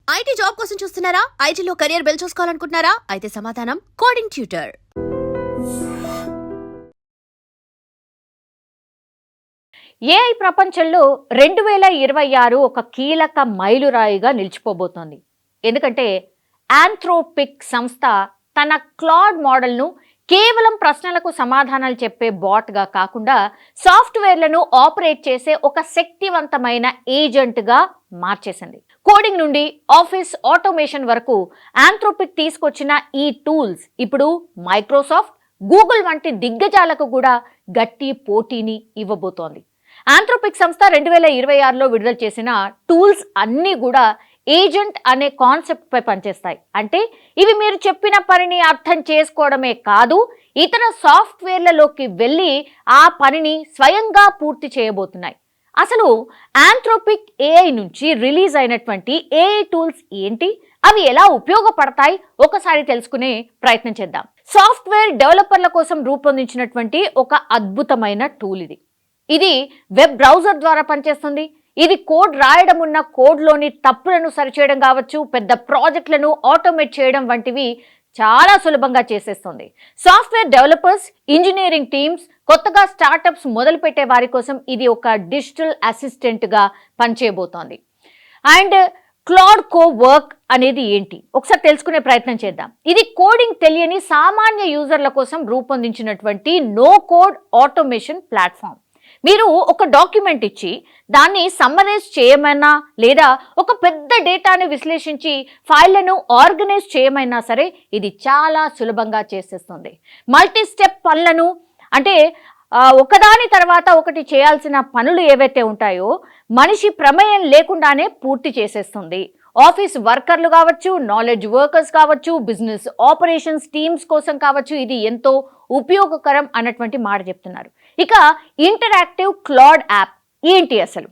IT job కోసం చూస్తున్నారా? ఐటీలో కెరియర్ బిల్డ్ చూసుకోవాలనుకుంటున్నారా? అయితే సమాధానం కోడింగ్ ట్యూటర్. ఏఐ ప్రపంచంలో 2026 ఒక కీలక మైలురాయిగా నిలిచిపోబోతోంది. ఎందుకంటే ఆంథ్రోపిక్ సంస్థ తన క్లాడ్ మోడల్ను కేవలం ప్రశ్నలకు సమాధానాలు చెప్పే బాట్గా కాకుండా సాఫ్ట్వేర్లను ఆపరేట్ చేసే ఒక శక్తివంతమైన ఏజెంట్గా మార్చేసింది. కోడింగ్ నుండి ఆఫీస్ ఆటోమేషన్ వరకు ఆంథ్రోపిక్ తీసుకొచ్చిన ఈ టూల్స్ ఇప్పుడు మైక్రోసాఫ్ట్, గూగుల్ వంటి దిగ్గజాలకు కూడా గట్టి పోటీని ఇవ్వబోతోంది. ఆంథ్రోపిక్ సంస్థ 2026లో విడుదల చేసిన టూల్స్ అన్నీ కూడా ఏజెంట్ అనే కాన్సెప్ట్ పై పనిచేస్తాయి. అంటే ఇవి మీరు చెప్పిన పనిని అర్థం చేసుకోవడమే కాదు, ఇతర సాఫ్ట్వేర్లలోకి వెళ్ళి ఆ పనిని స్వయంగా పూర్తి చేయబోతున్నాయి. అసలు ఆంథ్రోపిక్ ఏఐ నుంచి రిలీజ్ అయినటువంటి ఏఐ టూల్స్ ఏంటి, అవి ఎలా ఉపయోగపడతాయి ఒకసారి తెలుసుకునే ప్రయత్నం చేద్దాం. సాఫ్ట్వేర్ డెవలపర్ల కోసం రూపొందించినటువంటి ఒక అద్భుతమైన టూల్ ఇది వెబ్ బ్రౌజర్ ద్వారా పనిచేస్తుంది. ఇది కోడ్ రాయడం ఉన్న కోడ్లోని తప్పులను సరిచేయడం కావచ్చు, పెద్ద ప్రాజెక్టులను ఆటోమేట్ చేయడం వంటివి చాలా సులభంగా చేసేస్తుంది. సాఫ్ట్వేర్ డెవలపర్స్, ఇంజనీరింగ్ టీమ్స్, కొత్తగా స్టార్టప్స్ మొదలుపెట్టే వారి కోసం ఇది ఒక డిజిటల్ అసిస్టెంట్గా పనిచేయబోతోంది. అండ్ క్లాడ్ కో వర్క్ అనేది ఏంటి ఒకసారి తెలుసుకునే ప్రయత్నం చేద్దాం. ఇది కోడింగ్ తెలియని సామాన్య యూజర్ల కోసం రూపొందించినటువంటి నో కోడ్ ఆటోమేషన్ ప్లాట్ఫామ్. మీరు ఒక డాక్యుమెంట్ ఇచ్చి దాన్ని సమ్మరైజ్ చేయమైనా లేదా ఒక పెద్ద డేటాని విశ్లేషించి ఫైళ్లను ఆర్గనైజ్ చేయమైనా సరే ఇది చాలా సులభంగా చేసేస్తుంది. మల్టీ స్టెప్ పనులను అంటే ఒకదాని తర్వాత ఒకటి చేయాల్సిన పనులు ఏవైతే ఉంటాయో మనిషి ప్రమేయం లేకుండానే పూర్తి చేసేస్తుంది. ఆఫీస్ వర్కర్లు కావచ్చు, నాలెడ్జ్ వర్కర్స్ కావచ్చు, బిజినెస్ ఆపరేషన్స్ టీమ్స్ కోసం కావచ్చు, ఇది ఎంతో ఉపయోగకరం అన్నటువంటి మాట చెప్తున్నారు. ఇక ఇంటరాక్టివ్ క్లాడ్ యాప్ ఏంటి అసలు?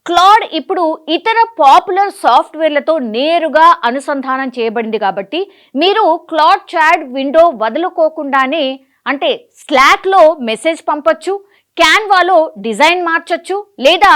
క్లాడ్ ఇప్పుడు ఇతర పాపులర్ సాఫ్ట్వేర్లతో నేరుగా అనుసంధానం చేయబడింది కాబట్టి మీరు క్లాడ్ చాట్ విండో వదులుకోకుండానే అంటే స్లాక్లో మెసేజ్ పంపొచ్చు, క్యాన్వాలో డిజైన్ మార్చొచ్చు, లేదా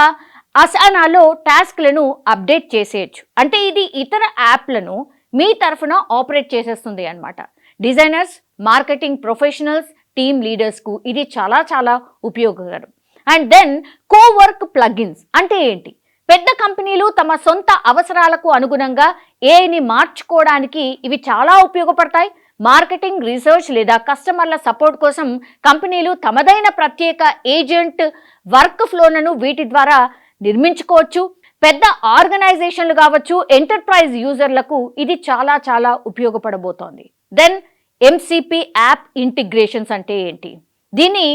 అసానాలో టాస్క్లను అప్డేట్ చేసేయచ్చు. అంటే ఇది ఇతర యాప్లను మీ తరఫున ఆపరేట్ చేసేస్తుంది అన్నమాట. డిజైనర్స్, మార్కెటింగ్ ప్రొఫెషనల్స్, టీమ్ లీడర్స్కు ఇది చాలా చాలా ఉపయోగకరం. అండ్ దెన్ కోవర్క్ ప్లగిన్స్ అంటే ఏంటి? పెద్ద కంపెనీలు తమ సొంత అవసరాలకు అనుగుణంగా ఏఐని మార్చుకోవడానికి ఇవి చాలా ఉపయోగపడతాయి. మార్కెటింగ్, రీసెర్చ్ లేదా కస్టమర్ల సపోర్ట్ కోసం కంపెనీలు తమదైన ప్రత్యేక ఏజెంట్ వర్క్ ఫ్లోలను వీటి ద్వారా నిర్మించుకోవచ్చు. పెద్ద ఆర్గనైజేషన్లు కావచ్చు, ఎంటర్ప్రైజ్ యూజర్లకు ఇది చాలా చాలా ఉపయోగపడబోతోంది. దెన్ ఎంసిపి యాప్ ఇంటిగ్రేషన్స్ అంటే ఏంటి? దీన్ని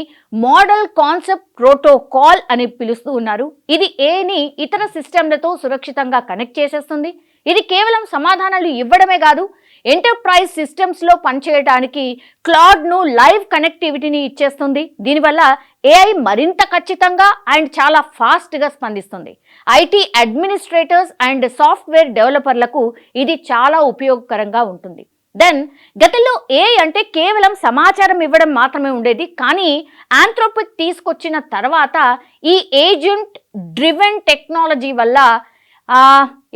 మోడల్ కాన్సెప్ట్ ప్రోటోకాల్ అని పిలుస్తూ ఉన్నారు. ఇది ఏని ఇతర సిస్టమ్లతో సురక్షితంగా కనెక్ట్ చేసేస్తుంది. ఇది కేవలం సమాధానాలు ఇవ్వడమే కాదు, ఎంటర్ప్రైజ్ సిస్టమ్స్లో పనిచేయడానికి క్లాడ్ను లైవ్ కనెక్టివిటీని ఇచ్చేస్తుంది. దీనివల్ల ఏఐ మరింత ఖచ్చితంగా అండ్ చాలా ఫాస్ట్గా స్పందిస్తుంది. ఐటీ అడ్మినిస్ట్రేటర్స్ అండ్ సాఫ్ట్వేర్ డెవలపర్లకు ఇది చాలా ఉపయోగకరంగా ఉంటుంది. దెన్ గతంలో ఏఐ అంటే కేవలం సమాచారం ఇవ్వడం మాత్రమే ఉండేది. కానీ ఆంథ్రోపిక్ తీసుకొచ్చిన తర్వాత ఈ ఏజెంట్ డ్రివెన్ టెక్నాలజీ వల్ల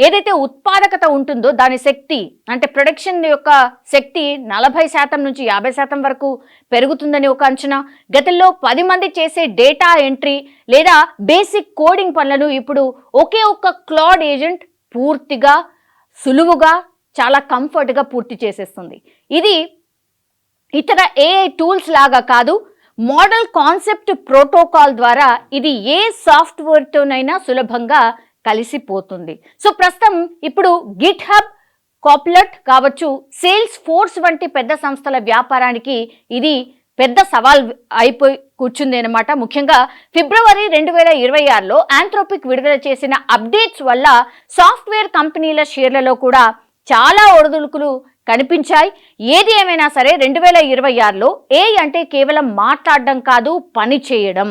ఏదైతే ఉత్పాదకత ఉంటుందో దాని శక్తి అంటే ప్రొడక్షన్ యొక్క శక్తి 40% నుంచి 50% వరకు పెరుగుతుందని ఒక అంచనా. గతంలో 10 మంది చేసే డేటా ఎంట్రీ లేదా బేసిక్ కోడింగ్ పనులను ఇప్పుడు ఒకే ఒక్క క్లాడ్ ఏజెంట్ పూర్తిగా సులువుగా చాలా కంఫర్ట్గా పూర్తి చేసేస్తుంది. ఇది ఇతర ఏఐ టూల్స్ లాగా కాదు, మోడల్ కాన్సెప్ట్ ప్రోటోకాల్ ద్వారా ఇది ఏ సాఫ్ట్వేర్తోనైనా సులభంగా కలిసిపోతుంది. సో ప్రస్తుతం ఇప్పుడు గిట్ హబ్, కాప్లట్ కావచ్చు, సేల్స్ ఫోర్స్ వంటి పెద్ద సంస్థల వ్యాపారానికి ఇది పెద్ద సవాల్ అయిపోయి కూర్చుంది అనమాట. ముఖ్యంగా ఫిబ్రవరి 2026లో ఆంథ్రోపిక్ విడుదల చేసిన అప్డేట్స్ వల్ల సాఫ్ట్వేర్ కంపెనీల షేర్లలో కూడా చాలా ఒడిదుడుకులు కనిపించాయి. ఏది ఏమైనా సరే 2026లో ఏఐ అంటే కేవలం మాట్లాడడం కాదు, పని చేయడం.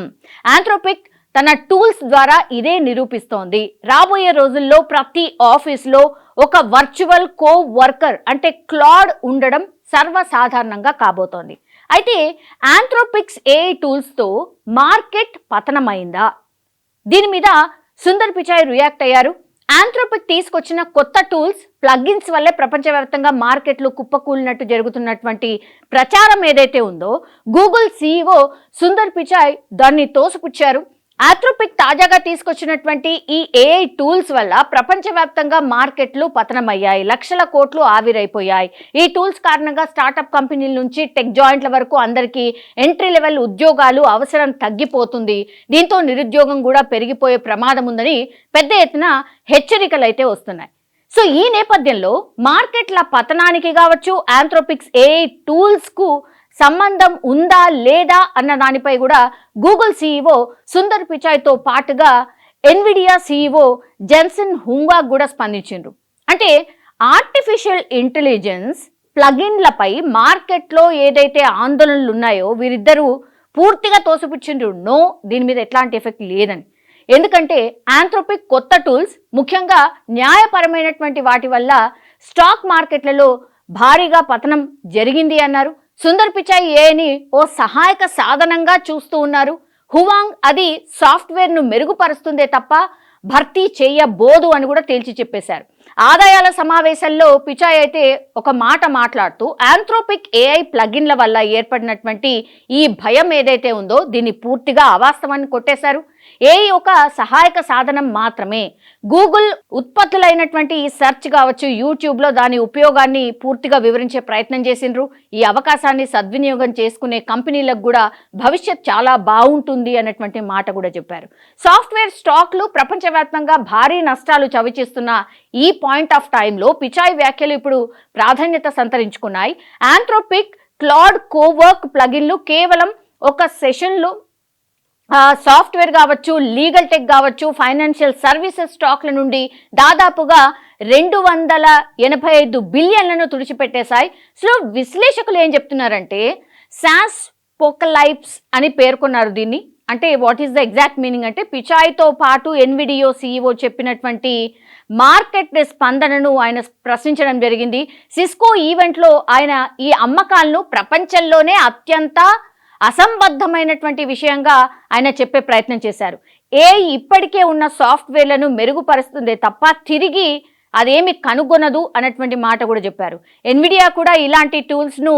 ఆంథ్రోపిక్ తన టూల్స్ ద్వారా ఇదే నిరూపిస్తోంది. రాబోయే రోజుల్లో ప్రతి ఆఫీస్లో ఒక వర్చువల్ కో వర్కర్ అంటే క్లాడ్ ఉండడం సర్వసాధారణంగా కాబోతోంది. అయితే ఆంథ్రోపిక్స్ ఏఐ టూల్స్తో మార్కెట్ పతనమైందా? దీని మీద సుందర్ పిచాయ్ రియాక్ట్ అయ్యారు. ఆంథ్రోపిక్ తీసుకొచ్చిన కొత్త టూల్స్ ప్లగిన్స్ వల్లే ప్రపంచవ్యాప్తంగా మార్కెట్లు కుప్పకూలినట్టు జరుగుతున్నటువంటి ప్రచారం ఏదైతే ఉందో గూగుల్ సీఈఓ సుందర్ పిచాయ్ దాన్ని తోసిపుచ్చారు. ఆంథ్రోపిక్ తాజాగా తీసుకొచ్చినటువంటి ఈ ఏఐ టూల్స్ వల్ల ప్రపంచవ్యాప్తంగా మార్కెట్లు పతనమయ్యాయి, లక్షల కోట్లు ఆవిరైపోయాయి. ఈ టూల్స్ కారణంగా స్టార్టప్ కంపెనీల నుంచి టెక్ జాయింట్ల వరకు అందరికీ ఎంట్రీ లెవెల్ ఉద్యోగాలు అవసరం తగ్గిపోతుంది. దీంతో నిరుద్యోగం కూడా పెరిగిపోయే ప్రమాదం ఉందని పెద్ద ఎత్తున హెచ్చరికలు అయితే వస్తున్నాయి. సో ఈ నేపథ్యంలో మార్కెట్ల పతనానికి కావచ్చు, ఆంథ్రోపిక్స్ ఏఐ టూల్స్కు సంబంధం ఉందా లేదా అన్న దానిపై కూడా గూగుల్ సీఈఓ సుందర్ పిచాయ్తో పాటుగా ఎన్విడియా సీఈఓ జెన్సన్ హుంగ్వా కూడా స్పందించారు. అంటే ఆర్టిఫిషియల్ ఇంటెలిజెన్స్ ప్లగిన్లపై మార్కెట్లో ఏదైతే ఆందోళనలు ఉన్నాయో వీరిద్దరూ పూర్తిగా తోసిపుచ్చిండ్రు. నో, దీని మీద ఎట్లాంటి ఎఫెక్ట్ లేదని. ఎందుకంటే ఆంథ్రోపిక్ కొత్త టూల్స్ ముఖ్యంగా న్యాయపరమైనటువంటి వాటి వల్ల స్టాక్ మార్కెట్లలో భారీగా పతనం జరిగింది అన్నారు. సుందర్ పిచాయ్ ఏఐని ఓ సహాయక సాధనంగా చూస్తూ ఉన్నారు. హువాంగ్ అది సాఫ్ట్వేర్ను మెరుగుపరుస్తుందే తప్ప భర్తీ చేయబోదు అని కూడా తేల్చి చెప్పేశారు. ఆదాయాల సమావేశంలో పిచాయ్ అయితే ఒక మాట మాట్లాడుతూ ఆంథ్రోపిక్ ఏఐ ప్లగిన్ల వల్ల ఏర్పడినటువంటి ఈ భయం ఏదైతే ఉందో దీన్ని పూర్తిగా అవాస్తవాన్ని కొట్టేశారు. ఏఐ ఒక సహాయక సాధనం మాత్రమే. గూగుల్ ఉత్పత్తులైనటువంటి ఈ సెర్చ్ కావచ్చు, యూట్యూబ్లో దాని ఉపయోగాన్ని పూర్తిగా వివరించే ప్రయత్నం చేసిండ్రు. ఈ అవకాశాన్ని సద్వినియోగం చేసుకునే కంపెనీలకు కూడా భవిష్యత్ చాలా బాగుంటుంది అన్నటువంటి మాట కూడా చెప్పారు. సాఫ్ట్వేర్ స్టాక్లు ప్రపంచవ్యాప్తంగా భారీ నష్టాలు చవిచూస్తున్న ఈ పాయింట్ ఆఫ్ టైంలో పిచాయ్ వ్యాఖ్యలు ఇప్పుడు ప్రాధాన్యత సంతరించుకున్నాయి. ఆంథ్రోపిక్ క్లాడ్ కోవర్క్ ప్లగిన్లు కేవలం ఒక సెషన్లో సాఫ్ట్వేర్ కావచ్చు, లీగల్ టెక్ కావచ్చు, ఫైనాన్షియల్ సర్వీసెస్ స్టాక్ల నుండి దాదాపుగా 285 బిలియన్లను తుడిచిపెట్టేశాయి. సో విశ్లేషకులు ఏం చెప్తున్నారంటే సాస్ పోకలైప్స్ అని పేర్కొన్నారు దీన్ని. అంటే what is the exact meaning అంటే పిచాయ్తో పాటు ఎన్విడియో సీఈఓ చెప్పినటువంటి మార్కెట్ స్పందనను ఆయన ప్రశ్నించడం జరిగింది. సిస్కో ఈవెంట్లో ఆయన ఈ అమ్మకాలను ప్రపంచంలోనే అత్యంత అసంబద్ధమైనటువంటి విషయంగా ఆయన చెప్పే ప్రయత్నం చేశారు. ఏఐ ఇప్పటికే ఉన్న సాఫ్ట్వేర్లను మెరుగుపరుస్తుందే తప్ప తిరిగి అదేమి కనుగొనదు అన్నటువంటి మాట కూడా చెప్పారు. ఎన్విడియా కూడా ఇలాంటి టూల్స్ను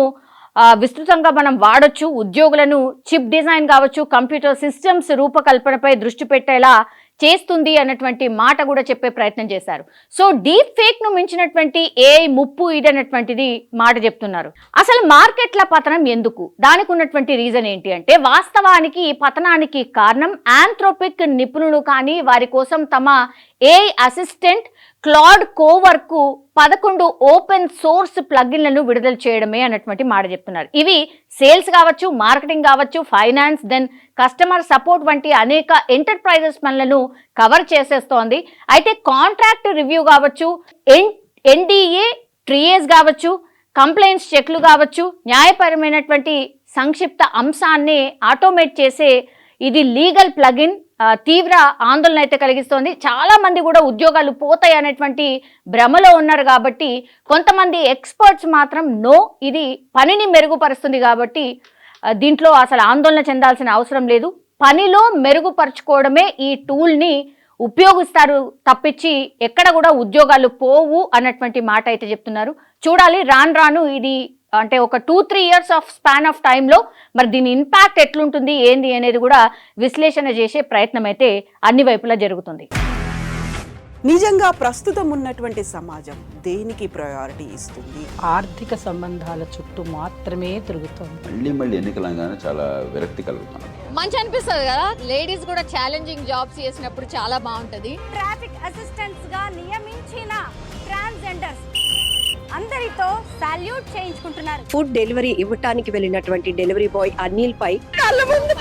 విస్తృతంగా మనం వాడొచ్చు, ఉద్యోగులను చిప్ డిజైన్ కావచ్చు, కంప్యూటర్ సిస్టమ్స్ రూపకల్పనపై దృష్టి పెట్టేలా చేస్తుంది అన్నటువంటి మాట కూడా చెప్పే ప్రయత్నం చేశారు. సో డీప్ ఫేక్ ను మించినటువంటి ఏఐ ముప్పు ఇదన్నటువంటిది మాట చెప్తున్నారు. అసలు మార్కెట్ల పతనం ఎందుకు, దానికి ఉన్నటువంటి రీజన్ ఏంటి అంటే వాస్తవానికి ఈ పతనానికి కారణం ఆంథ్రోపిక్ నిపుణులు కానీ వారి కోసం తమ AI assistant Claude Cowork 11 open source ప్లగిన్లను విడుదల చేయడమే అన్నటువంటి మాట చెప్తున్నారు. ఇవి సేల్స్ కావచ్చు, మార్కెటింగ్ కావచ్చు, ఫైనాన్స్, దెన్ కస్టమర్ సపోర్ట్ వంటి అనేక ఎంటర్ప్రైజెస్ పనులను కవర్ చేసేస్తోంది. అయితే కాంట్రాక్ట్ రివ్యూ కావచ్చు, ఎన్డీఏ ట్రియేజ్ కావచ్చు, కంప్లైంట్స్ చెక్లు కావచ్చు, న్యాయపరమైనటువంటి సంక్షిప్త అంశాన్ని ఆటోమేట్ చేసే ఇది లీగల్ ప్లగిన్ తీవ్ర ఆందోళన అయితే కలిగిస్తోంది. చాలా మంది కూడా ఉద్యోగాలు పోతాయి అనేటువంటి భ్రమలో ఉన్నారు. కాబట్టి కొంతమంది ఎక్స్పర్ట్స్ మాత్రం నో, ఇది పనిని మెరుగుపరుస్తుంది కాబట్టి దీంట్లో అసలు ఆందోళన చెందాల్సిన అవసరం లేదు, పనిలో మెరుగుపరుచుకోవడమే ఈ టూల్ని ఉపయోగిస్తారు తప్పించి ఎక్కడ కూడా ఉద్యోగాలు పోవు అన్నటువంటి మాట అయితే చెప్తున్నారు. చూడాలి రాను రాను ఇది అంటే ఒక 2-3 ఇయర్స్ ఆఫ్ స్పాన్ ఆఫ్ టైంలో మరి దీని ఇంపాక్ట్ ఎట్లుంటుంది ఏంది అనేది కూడా విశ్లేషణ చేసే ప్రయత్నం అయితే అన్ని వైపులా జరుగుతుంది. నిజంగా ప్రస్తుతం ఉన్నటువంటి సమాజం దేనికి ప్రయారిటీ ఇస్తుంది? ఆర్థిక సంబంధాల చుట్టూ మాత్రమే తిరుగుతుంది. మళ్ళీ ఎన్నికలంగానే చాలా విరక్తి కలుగుతాను. మంచి అనిపిస్తుంది కదా, లేడీస్ కూడా ఛాలెంజింగ్ జాబ్స్ చేసినప్పుడు చాలా బాగుంటది. ట్రాఫిక్ అసిస్టెంట్స్ గా నియమించిన ట్రాన్స్జెండర్స్ అందరితో సాల్యూట్ చేయించుకుంటున్నారు. ఫుడ్ డెలివరీ ఇవ్వటానికి వెళ్ళినటువంటి డెలివరీ బాయ్ అనిల్ పై కళ్ళ ముందు